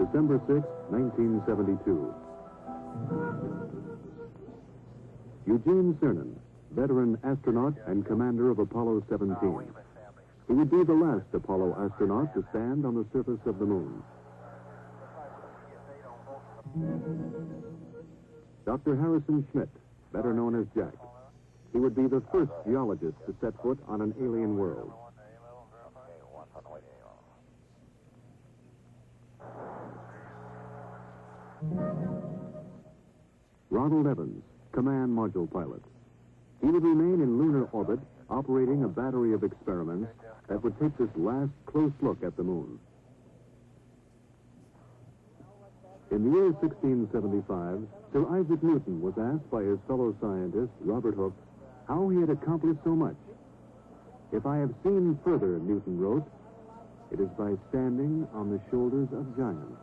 December 6, 1972. Eugene Cernan, veteran astronaut and commander of Apollo 17. He would be the last Apollo astronaut to stand on the surface of the moon. Dr. Harrison Schmitt, better known as Jack. He would be the first geologist to set foot on an alien world. Ronald Evans, command module pilot. He would remain in lunar orbit, operating a battery of experiments that would take this last close look at the moon. In the year 1675, Sir Isaac Newton was asked by his fellow scientist, Robert Hooke, how he had accomplished so much. "If I have seen further," Newton wrote, "it is by standing on the shoulders of giants."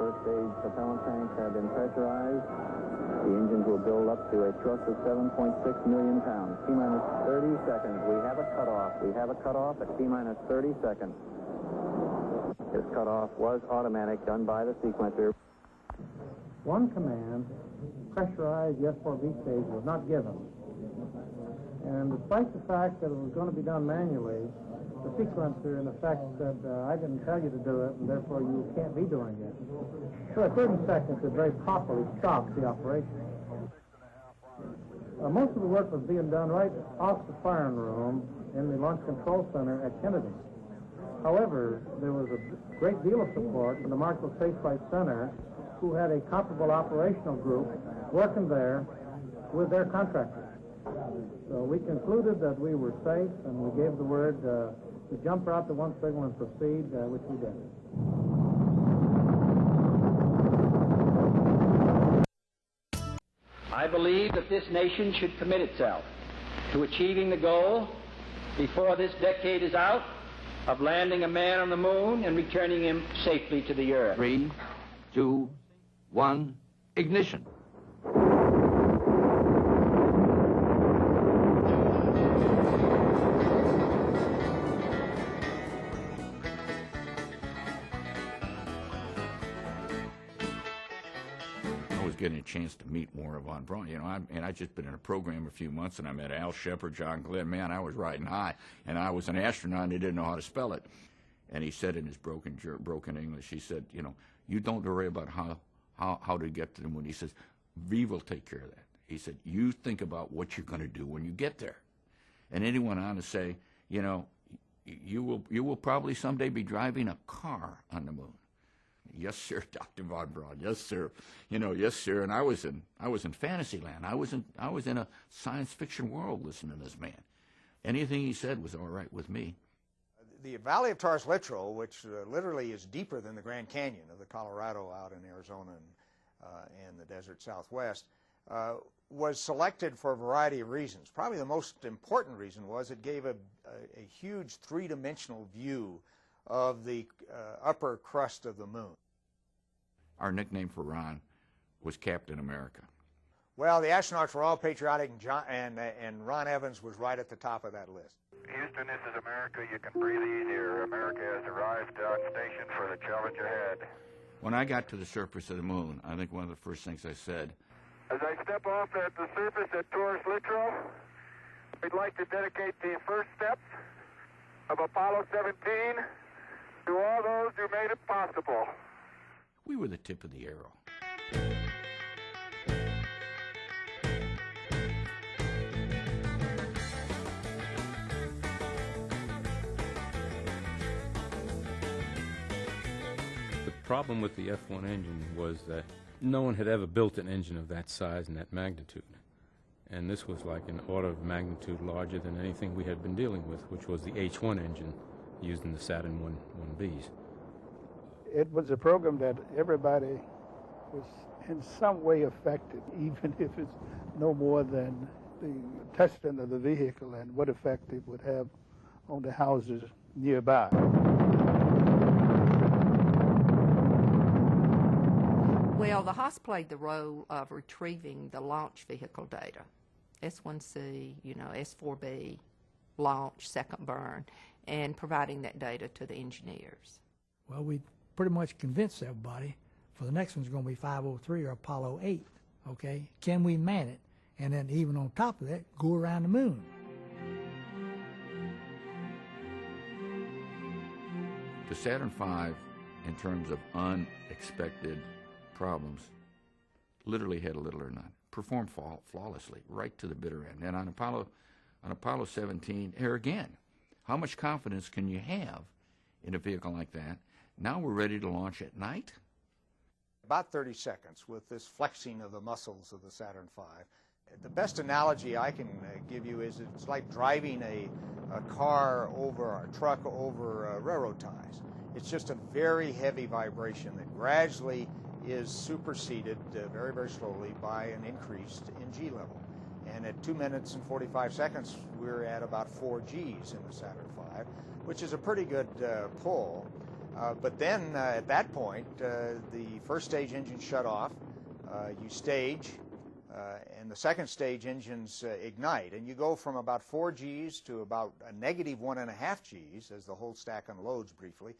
First-stage propellant tanks have been pressurized. The engines will build up to a thrust of 7.6 million pounds. T-minus 30 seconds. We have a cutoff. We have a cutoff at T-minus 30 seconds. This cutoff was automatic, done by the sequencer. One command, pressurized the S4B stage, was not given. And despite the fact that it was going to be done manually, the sequencer, in effect, said, I didn't tell you to do it, and therefore you can't be doing it. So at 30 seconds, it very properly stopped the operation. Most of the work was being done right off the firing room in the Launch Control Center at Kennedy. However, there was a great deal of support from the Marshall Space Flight Center, who had a comparable operational group working there with their contractors. So we concluded that we were safe, and we gave the word to jump out to one signal and proceed, which we did. I believe that this nation should commit itself to achieving the goal, before this decade is out, of landing a man on the moon and returning him safely to the Earth. 3, 2, 1, ignition. Getting a chance to meet Wernher von Braun, you know, I'd just been in a program a few months, and I met Al Shepard, John Glenn. Man, I was riding high, and I was an astronaut, and he didn't know how to spell it. And he said in his broken English, he said, you know, you don't worry about how to get to the moon. He says, we will take care of that. He said, you think about what you're going to do when you get there. And then he went on to say, you know, you will probably someday be driving a car on the moon. Yes, sir, Dr. von Braun. Yes, sir. You know, yes, sir. And I was in fantasy land. I was in a science fiction world listening to this man. Anything he said was all right with me. The Valley of Taurus Littrow, which literally is deeper than the Grand Canyon of the Colorado out in Arizona and the desert Southwest, was selected for a variety of reasons. Probably the most important reason was it gave a huge three-dimensional view of the upper crust of the moon. Our nickname for Ron was Captain America. Well, the astronauts were all patriotic, and Ron Evans was right at the top of that list. Houston, this is America. You can breathe easier. America has arrived on station for the challenge ahead. When I got to the surface of the moon, I think one of the first things I said, as I step off at the surface at Taurus Littrow, we'd like to dedicate the first steps of Apollo 17 to all those who made it possible. We were the tip of the arrow. The problem with the F1 engine was that no one had ever built an engine of that size and that magnitude. And this was like an order of magnitude larger than anything we had been dealing with, which was the H1 engine used in the Saturn 1Bs. It was a program that everybody was in some way affected, even if it's no more than the testing of the vehicle and what effect it would have on the houses nearby. Well, the Haas played the role of retrieving the launch vehicle data, S1C, S4B, launch, second burn, and providing that data to the engineers. Well, we pretty much convinced everybody for the next one's going to be 503 or Apollo 8, okay? Can we man it? And then even on top of that, go around the moon. The Saturn V, in terms of unexpected problems, literally had little or none. Performed flawlessly, right to the bitter end. And on Apollo 17, here again, how much confidence can you have in a vehicle like that? Now we're ready to launch at night? About 30 seconds with this flexing of the muscles of the Saturn V. The best analogy I can give you is it's like driving a car over, a truck over railroad ties. It's just a very heavy vibration that gradually is superseded very, very slowly by an increased in G level. And at 2 minutes and 45 seconds, we're at about 4 Gs in the Saturn V, which is a pretty good pull. But then at that point, the first stage engine shut off, you stage, and the second stage engines ignite, and you go from about 4 Gs to about a negative 1.5 Gs as the whole stack unloads briefly,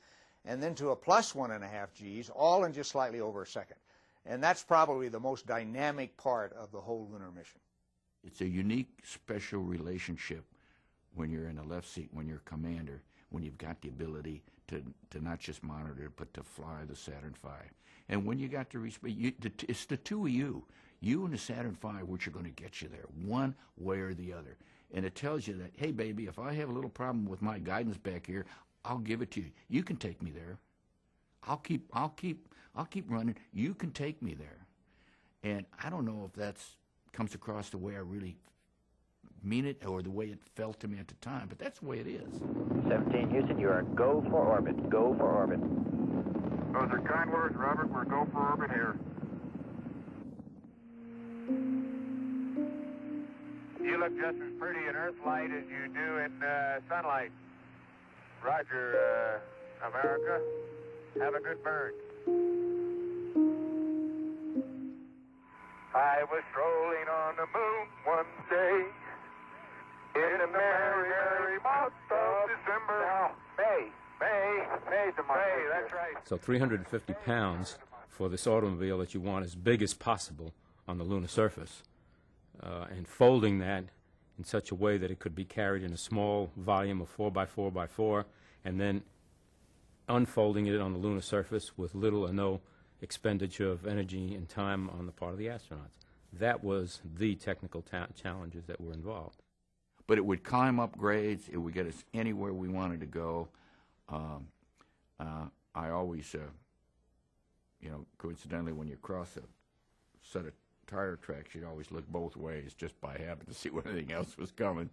and then to a plus 1.5 Gs, all in just slightly over a second. And that's probably the most dynamic part of the whole lunar mission. It's a unique, special relationship when you're in the left seat, when you're commander, when you've got the ability to not just monitor, but to fly the Saturn V. And when you got to it's the two of you and the Saturn V, which are going to get you there, one way or the other. And it tells you that, hey, baby, if I have a little problem with my guidance back here, I'll give it to you. You can take me there. I'll keep running. You can take me there. And I don't know if that's comes across the way I really mean it or the way it felt to me at the time, but that's the way it is. 17 Houston, you are go for orbit. Go for orbit. Those are kind words, Robert. We're go for orbit here. You look just as pretty in Earth light as you do in sunlight. Roger, America. Have a good burn. I was strolling on the moon one day in the merry, merry month of December. Now, May's the month. May, that's right. So 350 pounds for this automobile that you want as big as possible on the lunar surface, and folding that in such a way that it could be carried in a small volume of 4x4x4, and then unfolding it on the lunar surface with little or no expenditure of energy and time on the part of the astronauts. That was the technical challenges that were involved. But it would climb up grades. It would get us anywhere we wanted to go. I always, coincidentally, when you cross a set of tire tracks, you'd always look both ways just by habit to see what anything else was coming.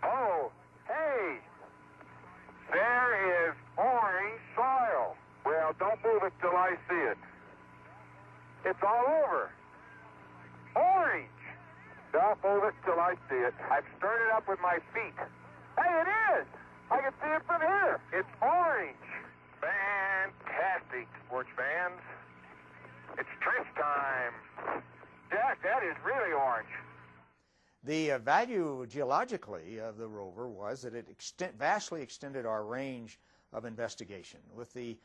Oh, hey! There is orange soil. Well, don't move it till I see it. It's all over. Orange! Don't move it till I see it. I've stirred it up with my feet. Hey, it is! I can see it from here. It's orange. Fantastic, sports fans. It's trench time. Jack, that is really orange. The value geologically of the rover was that it vastly extended our range of investigation. With the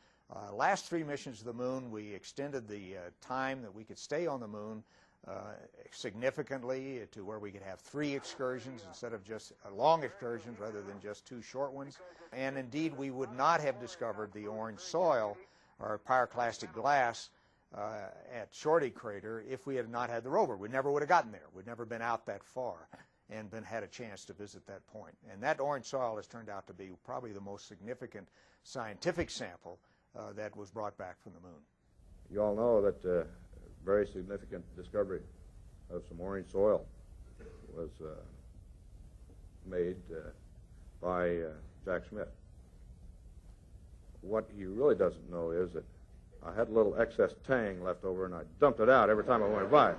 last 3 missions to the moon, we extended the time that we could stay on the moon significantly to where we could have 3 excursions instead of just long excursions rather than just 2 short ones. And indeed, we would not have discovered the orange soil or pyroclastic glass at Shorty Crater if we had not had the rover. We never would have gotten there. We'd never been out that far and had a chance to visit that point. And that orange soil has turned out to be probably the most significant scientific sample that was brought back from the moon. You all know that very significant discovery of some orange soil was made by Jack Schmitt. What he really doesn't know is that I had a little excess tang left over, and I dumped it out every time I went by.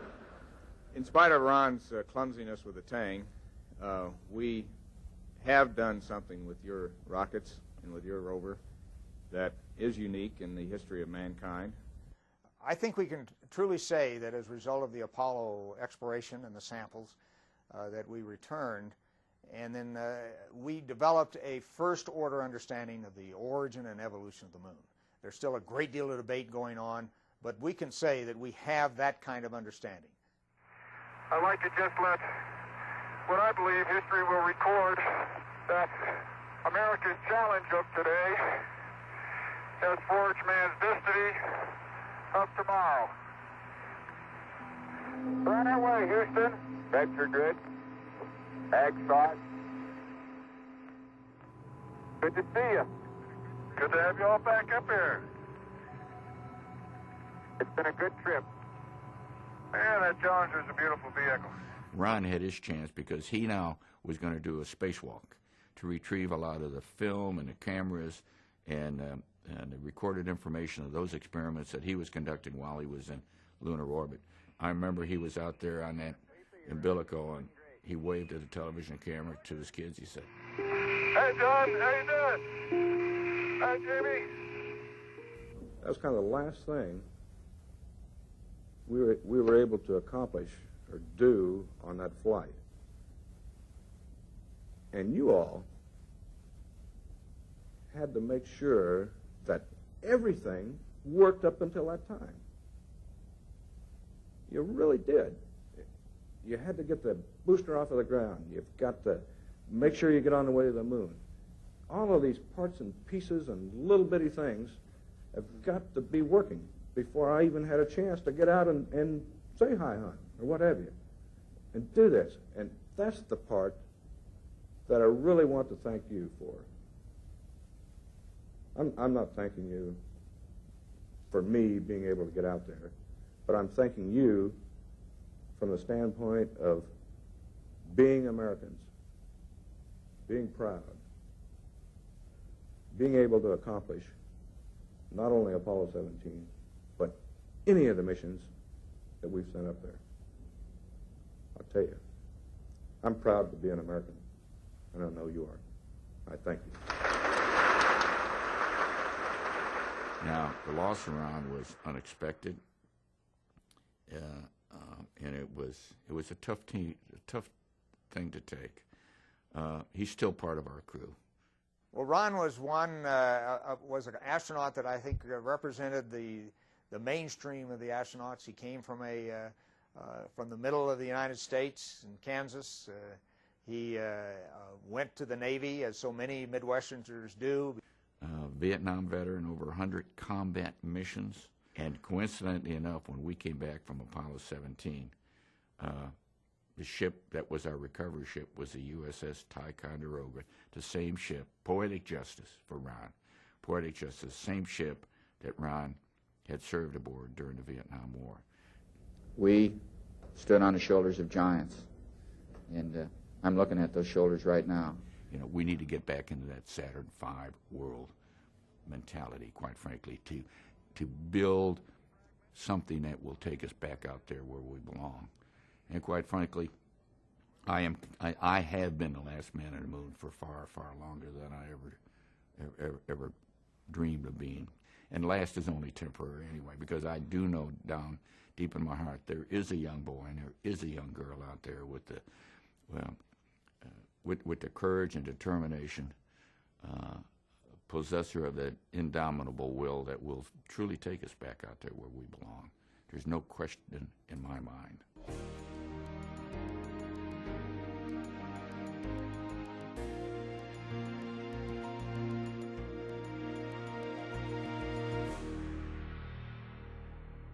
In spite of Ron's clumsiness with the tang, we have done something with your rockets and with your rover that is unique in the history of mankind. I think we can truly say that as a result of the Apollo exploration and the samples that we returned, and then we developed a first-order understanding of the origin and evolution of the moon. There's still a great deal of debate going on, but we can say that we have that kind of understanding. I'd like to just let what I believe history will record, that America's challenge of today has forged man's destiny of tomorrow. We're on our way, Houston. Vector grid. Ag side. Good to see you. Good to have you all back up here. It's been a good trip. Man, that Challenger's a beautiful vehicle. Ron had his chance because he now was going to do a spacewalk to retrieve a lot of the film and the cameras and the recorded information of those experiments that he was conducting while he was in lunar orbit. I remember he was out there on that umbilical, and he waved at the television camera to his kids. He said, "Hey, John, how you doing? Hi, Jimmy." That was kind of the last thing we were able to accomplish or do on that flight. And you all had to make sure that everything worked up until that time. You really did. You had to get the booster off of the ground. You've got to make sure you get on the way to the moon. All of these parts and pieces and little bitty things have got to be working before I even had a chance to get out and say hi, hon, or what have you, and do this. And that's the part that I really want to thank you for. I'm not thanking you for me being able to get out there, but I'm thanking you from the standpoint of being Americans, being proud, being able to accomplish not only Apollo 17, but any of the missions that we've sent up there. I'll tell you, I'm proud to be an American, and I know you are. I thank you. Now, the loss of Ron was unexpected, and it was a tough thing to take. He's still part of our crew. Well, Ron was was an astronaut that I think represented the mainstream of the astronauts. He came from the middle of the United States in Kansas. He went to the Navy, as so many Midwesterners do. Vietnam veteran, over 100 combat missions. And coincidentally enough, when we came back from Apollo 17, the ship that was our recovery ship was the USS Ticonderoga, the same ship, Poetic Justice for Ron. Poetic Justice, same ship that Ron had served aboard during the Vietnam War. We stood on the shoulders of giants, and I'm looking at those shoulders right now. You know, we need to get back into that Saturn V world mentality, quite frankly, to build something that will take us back out there where we belong. And quite frankly, I have been the last man on the moon for far, far longer than I ever dreamed of being. And last is only temporary anyway, because I do know down deep in my heart there is a young boy and there is a young girl out there with the, with the courage and determination, possessor of that indomitable will that will truly take us back out there where we belong. There's no question in my mind.